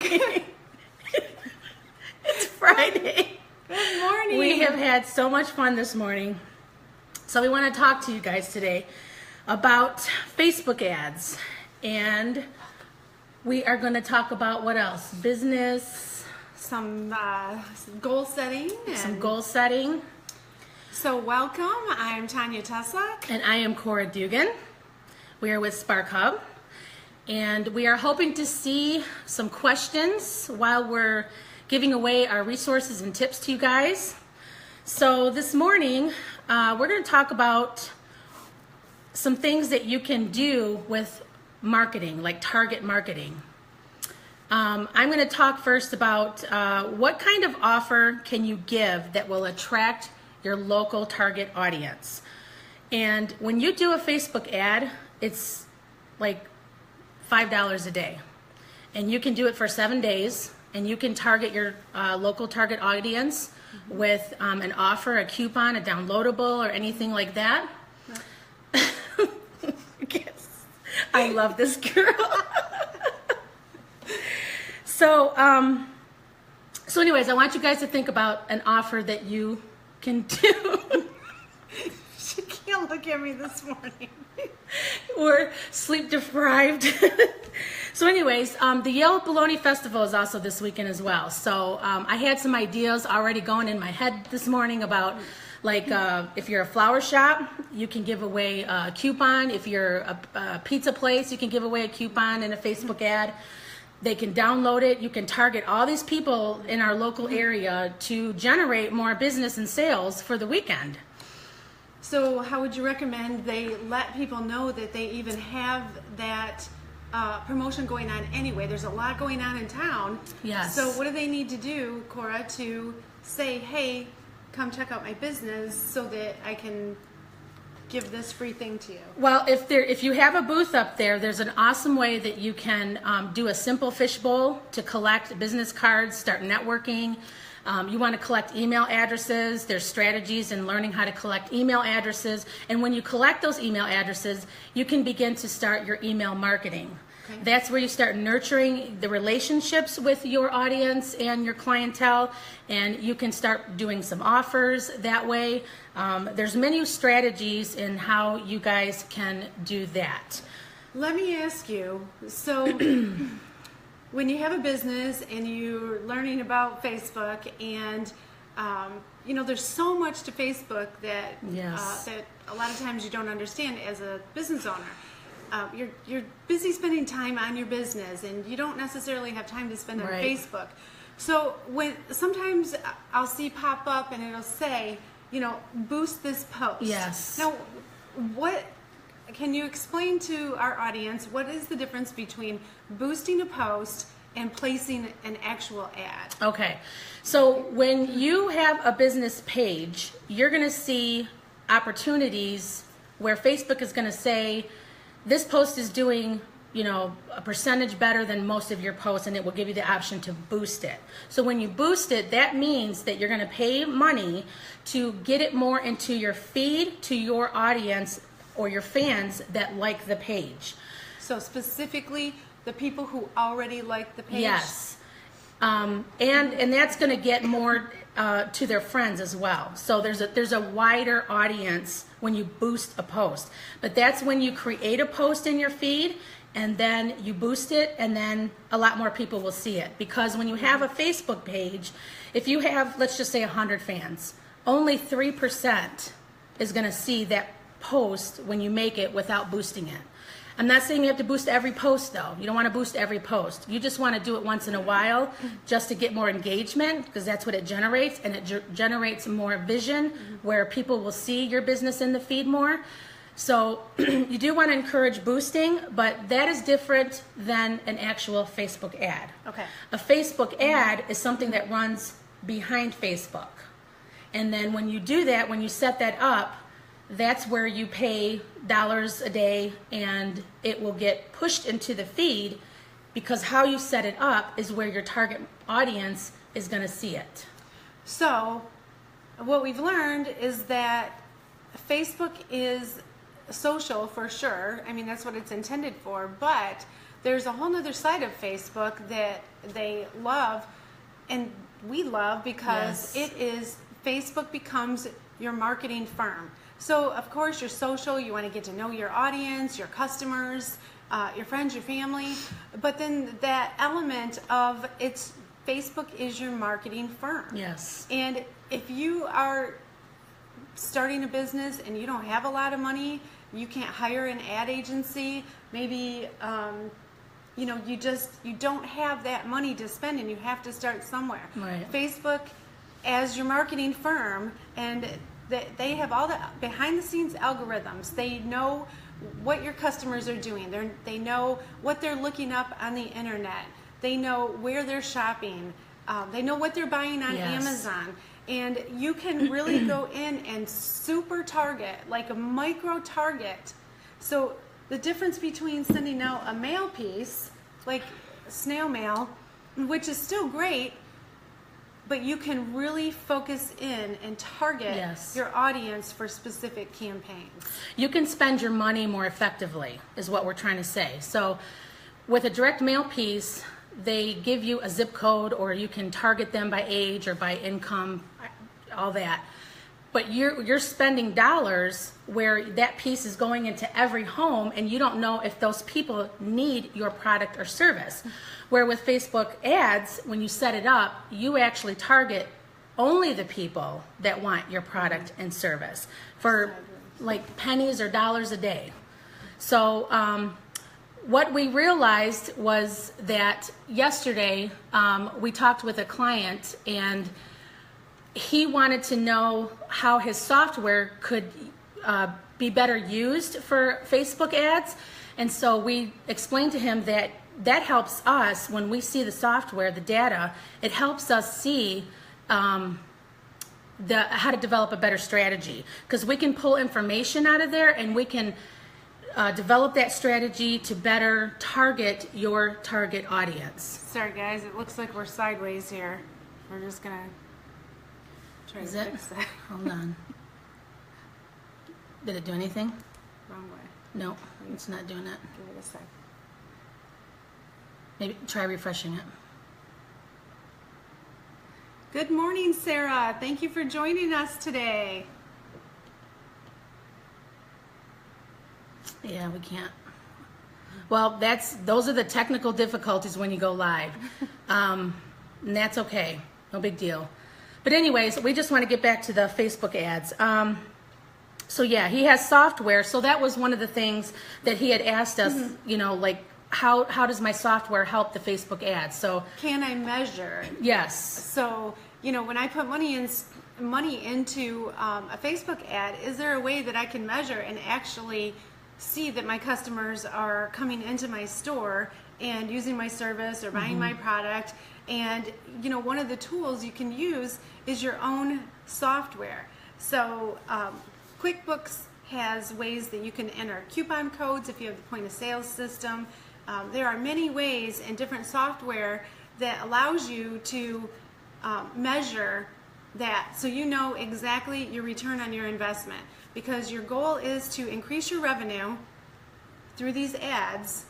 It's Friday. Good morning. We have had so much fun this morning. So we want to talk to you guys today about Facebook ads. And we are going to talk about what else? Business. Some goal setting. Some goal setting. So welcome. I'm Tanya Teslak. And I am Cora Dugan. We are with Spark Hub. And we are hoping to see some questions while we're giving away our resources and tips to you guys. So this morning, we're going to talk about some things that you can do with marketing, like target marketing. I'm going to talk first about what kind of offer can you give that will attract your local target audience. And when you do a Facebook ad, it's like $5 a day. And you can do it for 7 days, and you can target your local target audience with an offer, a coupon, a downloadable, or anything like that. Yes. I love this girl. So anyways, I want you guys to think about an offer that you can do. She can't look at me this morning. We're sleep deprived. So anyways, the Yellow Bologna Festival is also this weekend as well. So I had some ideas already going in my head this morning about, like, if you're a flower shop, you can give away a coupon. If you're a pizza place, you can give away a coupon in a Facebook ad. They can download it. You can target all these people in our local area to generate more business and sales for the weekend. So how would you recommend they let people know that they even have that promotion going on anyway? There's a lot going on in town. Yes. So what do they need to do, Cora, to say, hey, come check out my business so that I can give this free thing to you? Well, if you have a booth up there, there's an awesome way that you can do a simple fishbowl to collect business cards, start networking. You want to collect email addresses. There's strategies in learning how to collect email addresses. And when you collect those email addresses, you can begin to start your email marketing. Okay. That's where you start nurturing the relationships with your audience and your clientele, and you can start doing some offers that way. There's many strategies in how you guys can do that. Let me ask you, so when you have a business and you're learning about Facebook and there's so much to Facebook that that a lot of times you don't understand as a business owner. You're busy spending time on your business and you don't necessarily have time to spend on Facebook. So when sometimes I'll see pop up and it'll say, boost this post. Yes. Now, what can you explain to our audience what is the difference between boosting a post and placing an actual ad? Okay. So when you have a business page, you're going to see opportunities where Facebook is going to say, this post is doing, a percentage better than most of your posts, and it will give you the option to boost it. So when you boost it, that means that you're going to pay money to get it more into your feed to your audience or your fans that like the page. So specifically the people who already like the page? Yes. And that's going to get more to their friends as well. So there's a wider audience when you boost a post. But that's when you create a post in your feed and then you boost it, and then a lot more people will see it. Because when you have a Facebook page, if you have, let's just say 100 fans, only 3% is going to see that post when you make it without boosting it. I'm not saying you have to boost every post, though. You don't want to boost every post. You just want to do it once in a while just to get more engagement, because that's what it generates, and it generates more vision where people will see your business in the feed more. So you do want to encourage boosting, but that is different than an actual Facebook ad. Okay. A Facebook ad is something that runs behind Facebook. And then when you do that, when you set that up, that's where you pay dollars a day and it will get pushed into the feed, because how you set it up is where your target audience is going to see it. So what we've learned is that Facebook is social for sure. I mean, that's what it's intended for, but there's a whole other side of Facebook that they love, and we love, because Facebook becomes your marketing firm. So of course your social, you want to get to know your audience, your customers, your friends, your family, but then that element of Facebook is your marketing firm. Yes. And if you are starting a business and you don't have a lot of money, you can't hire an ad agency, maybe you don't have that money to spend, and you have to start somewhere. Right. Facebook as your marketing firm, and they have all the behind the scenes algorithms. They know what your customers are doing. They know what they're looking up on the internet. They know where they're shopping. They know what they're buying on Amazon. And you can really go in and super target, like a micro target. So the difference between sending out a mail piece, like snail mail, which is still great, but you can really focus in and target your audience for specific campaigns. You can spend your money more effectively, is what we're trying to say. So with a direct mail piece, they give you a zip code, or you can target them by age or by income, all that. But you're spending dollars where that piece is going into every home, and you don't know if those people need your product or service. Where with Facebook ads, when you set it up, you actually target only the people that want your product and service for like pennies or dollars a day. So what we realized was that yesterday we talked with a client, and he wanted to know how his software could be better used for Facebook ads. And so we explained to him that helps us, when we see the software, the data, it helps us see how to develop a better strategy. Because we can pull information out of there, and we can develop that strategy to better target your target audience. Sorry guys, it looks like we're sideways here. We're just gonna try to fix that. Hold on. Did it do anything? Wrong way. No, it's not doing it. Give it a sec. Maybe try refreshing it. Good morning, Sarah. Thank you for joining us today. Yeah, we can't. Well, those are the technical difficulties when you go live. And that's okay. No big deal. But anyways, we just want to get back to the Facebook ads. So yeah, he has software. So that was one of the things that he had asked us, like, how does my software help the Facebook ads? So can I measure? Yes. So, when I put money into a Facebook ad, is there a way that I can measure and actually see that my customers are coming into my store and using my service or buying my product? And one of the tools you can use is your own software. So QuickBooks has ways that you can enter coupon codes if you have the point of sale system. There are many ways and different software that allows you to measure that, so you know exactly your return on your investment, because your goal is to increase your revenue through these ads,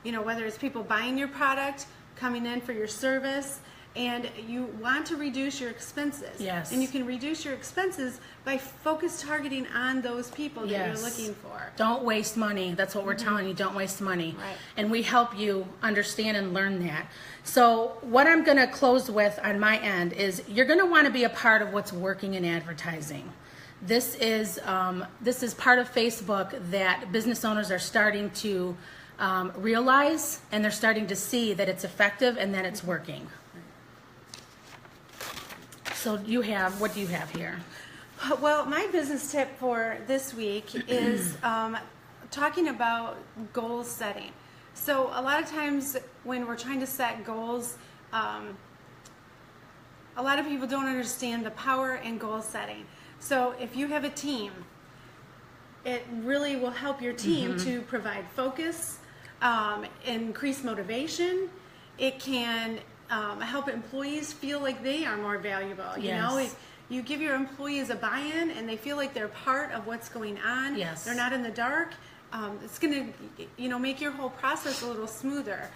whether it's people buying your product, coming in for your service, and you want to reduce your expenses. Yes. And you can reduce your expenses by focus targeting on those people that you're looking for. Don't waste money. That's what we're telling you. Don't waste money. Right. And we help you understand and learn that. So what I'm going to close with on my end is you're going to want to be a part of what's working in advertising. This is part of Facebook that business owners are starting to realize, and they're starting to see that it's effective and that it's working. So what do you have here? Well, my business tip for this week is talking about goal setting. So a lot of times when we're trying to set goals, a lot of people don't understand the power in goal setting. So if you have a team, it really will help your team to provide focus, increase motivation. It can help employees feel like they are more valuable. If you give your employees a buy-in and they feel like they're part of what's going on, they're not in the dark, it's going to, make your whole process a little smoother.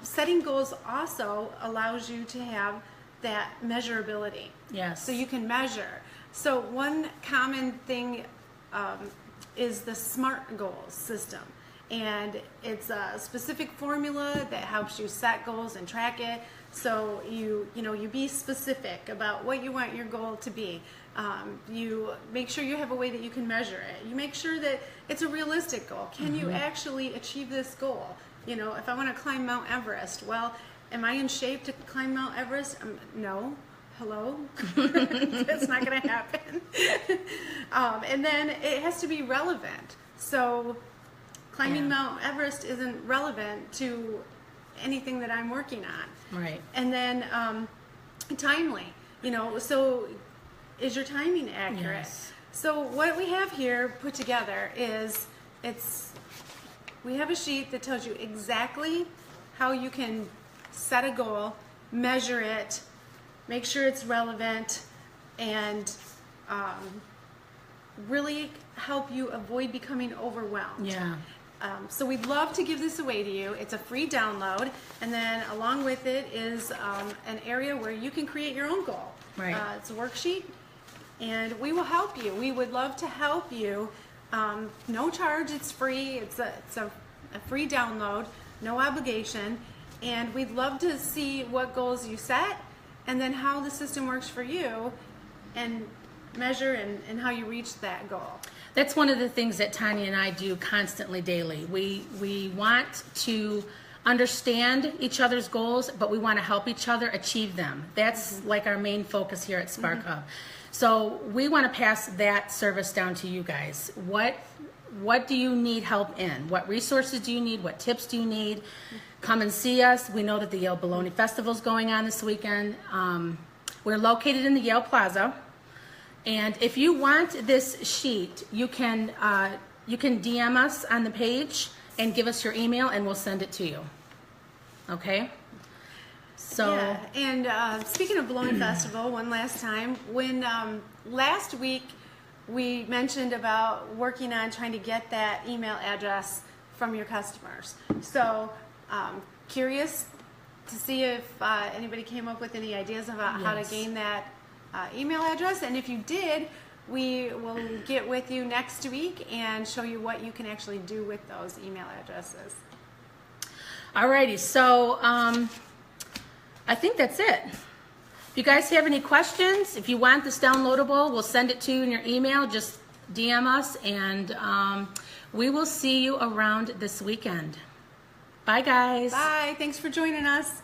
Setting goals also allows you to have that measurability. Yes. So you can measure. So one common thing is the SMART goals system. And it's a specific formula that helps you set goals and track it. So you be specific about what you want your goal to be. You make sure you have a way that you can measure it. You make sure that it's a realistic goal. Can you actually achieve this goal? If I want to climb Mount Everest, well, am I in shape to climb Mount Everest? No. Hello? That's not going to happen. And then it has to be relevant. So climbing Mount Everest isn't relevant to anything that I'm working on. Right. And then timely, so is your timing accurate? Yes. So what we have here put together is we have a sheet that tells you exactly how you can set a goal, measure it, make sure it's relevant, and really help you avoid becoming overwhelmed. Yeah. So we'd love to give this away to you. It's a free download, and then along with it is an area where you can create your own goal. Right. It's a worksheet, and we will help you. We would love to help you. No charge. It's free. It's a free download, no obligation, and we'd love to see what goals you set, and then how the system works for you, and measure and how you reach that goal. That's one of the things that Tanya and I do constantly, daily. We want to understand each other's goals, but we want to help each other achieve them. That's like our main focus here at Spark Hub. So we want to pass that service down to you guys. What do you need help in? What resources do you need? What tips do you need? Come and see us. We know that the Yale Bologna Festival is going on this weekend. We're located in the Yale Plaza. And if you want this sheet, you can DM us on the page and give us your email, and we'll send it to you. Okay? So yeah. And speaking of Bologna Festival, one last time, when last week we mentioned about working on trying to get that email address from your customers. So curious to see if anybody came up with any ideas about how to gain that email address, and if you did, we will get with you next week and show you what you can actually do with those email addresses. Alrighty, so I think that's it. If you guys have any questions, if you want this downloadable, we'll send it to you in your email. Just DM us, and we will see you around this weekend. Bye, guys. Bye. Thanks for joining us.